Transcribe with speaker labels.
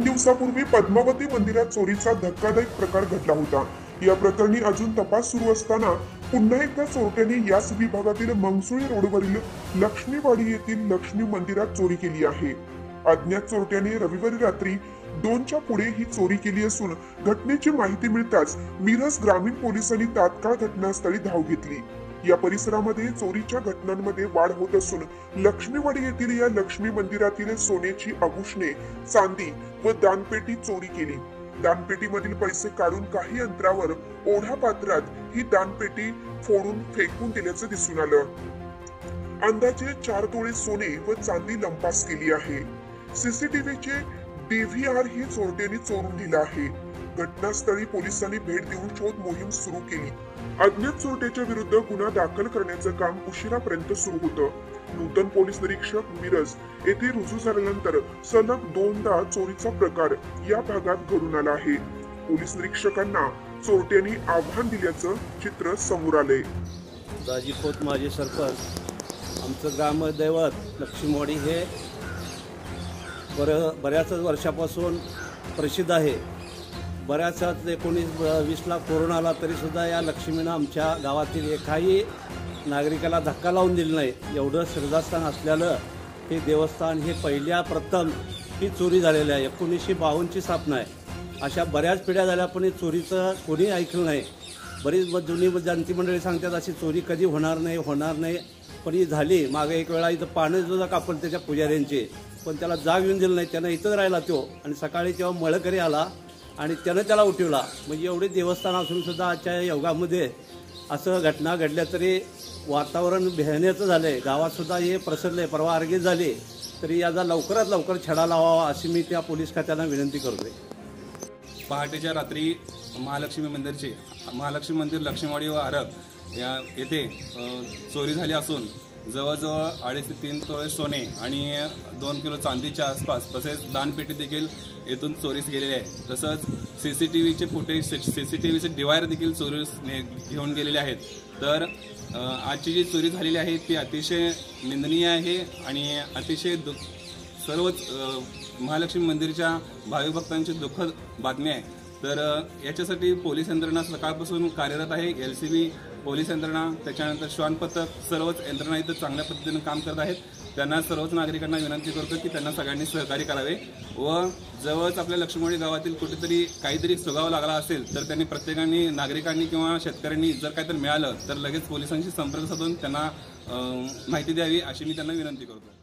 Speaker 1: दिवसापूर्वी पद्मावती मंदिरात चोरीचा धक्कादायक प्रकार घडला होता। या प्रकरणी अजून तपास सुरू असताना पुन्हा एकदा चोरट्यांनी याच विभागातील मंगसुळी रोडवरील लक्ष्मीवाडी येथील लक्ष्मी मंदिरात चोरी केली आहे। अज्ञात चोरट्यांनी रविवारी रात्री 2च्या पुढे ही चोरी केली असून घटनेची माहिती मिळताच मिरज ग्रामीण पोलिसांनी तात्काळ घटनास्थळी धाव घेतली। या परिसरामध्ये चोरीच्या घटनांमध्ये वाढ होत असून लक्ष्मीवाडी येथील या लक्ष्मी मंदिरातील सोन्याची आभूषणे, चांदी व दानपेटी चोरी केली। दानपेटीमधील पैसे काढून काही अंतरावर ओढा पात्रात ही दानपेटी फोडून फेकून दिल्याचं दिसून आलं। अंदाजे 4 तोळे सोने व चांदी लंपास केली आहे। सीसीटीव्हीचे DVR ही चोरट्यांनी चोरून दिला आहे। घटनास्थळी पोलिसांनी भेट देऊन शोध मोहीम सुरू केली। अज्ञात चोरट्याच्या विरुद्ध गुन्हा दाखल करण्याचं काम उशिरापर्यंत सुरू होतं। नूतन पोलीस निरीक्षक मिरज येथे रुजू झाल्यानंतर सलग 2दा चोरीचा प्रकार या भागात घडून आला आहे। पोलीस निरीक्षकांना चोरट्यांनी आव्हान दिल्याचं चित्र समोर आलंय।
Speaker 2: दाजीखोत माजी सरपंच, आमचं ग्रामदैवत लक्ष्मीवाडी हे बऱ्याच वर्षापासून प्रसिद्ध आहे। बऱ्याच 19-20ला कोरोना आला तरी सुद्धा या लक्ष्मीनं आमच्या गावातील एकाही नागरिकाला धक्का लावून दिला नाही। एवढं श्रद्धास्थान असलेलं हे देवस्थान हे पहिल्या प्रथम ही चोरी झालेली आहे। 1952ची स्थापना आहे। अशा बऱ्याच पिढ्या झाल्या पण चोरीचं कोणी ऐकलं नाही। बरीच जुनी जाणती मंडळी सांगतात अशी चोरी कधी होणार नाही, पण ही झाली। मागे एक वेळा इथं पानं सुद्धा कापलं त्याच्या पुजाऱ्यांचे, पण त्याला जाग येऊन दिलं नाही। त्यानं इथंच राहिला तो, आणि सकाळी तेव्हा मळकरी आला आणि त्यानं त्याला उठवला। म्हणजे एवढे देवस्थान असून सुद्धा आजच्या युगामध्ये असं घटना घडल्या तरी वातावरण भयानक झालंय। गावात सुद्धा हे प्रसरले, परवा अर्गीत झाली, तरी याचा लवकरात लवकर छडा लावावा अशी मी त्या पोलीस खात्याला विनंती करतोय।
Speaker 3: पहाटेच्या रात्री महालक्ष्मी मंदिर लक्ष्मीवाडी व आरग येथे चोरी झाली असून जवळजवळ 2.5 ते 3 तोळे सोने आणि 2 किलो चांदीच्या आसपास तसेच दानपेटी देखील येथून चोरीस गेलेली आहे। तसंच सीसीटीव्हीचे फुटेज, सीसीटीव्हीचे डिवायर देखील चोरीस घेऊन गेलेले आहेत। तर आजची जी चोरी झालेली आहे ती अतिशय निंदनीय आहे आणि अतिशय सर्वच महालक्ष्मी मंदिरच्या भाविक भक्तांची दुःखद बातमी आहे। तर याच्यासाठी पोलीस यंत्रणा सकाळपासून कार्यरत आहे। LCB पोलीस यंत्रणा, त्याच्यानंतर श्वान पथक, सर्वच यंत्रणा इथं चांगल्या पद्धतीने काम करत आहेत। त्यांना सर्वच नागरिकांना विनंती करतो की त्यांना सगळ्यांनी सहकार्य करावे व जवळच आपल्या लक्ष्मीवाडी गावातील कुठेतरी काहीतरी सुगाव लागला असेल तर त्यांनी प्रत्येकाने, नागरिकांनी किंवा शेतकऱ्यांनी जर काहीतरी मिळालं तर लगेच पोलिसांशी संपर्क साधून त्यांना माहिती द्यावी अशी मी त्यांना विनंती करतो।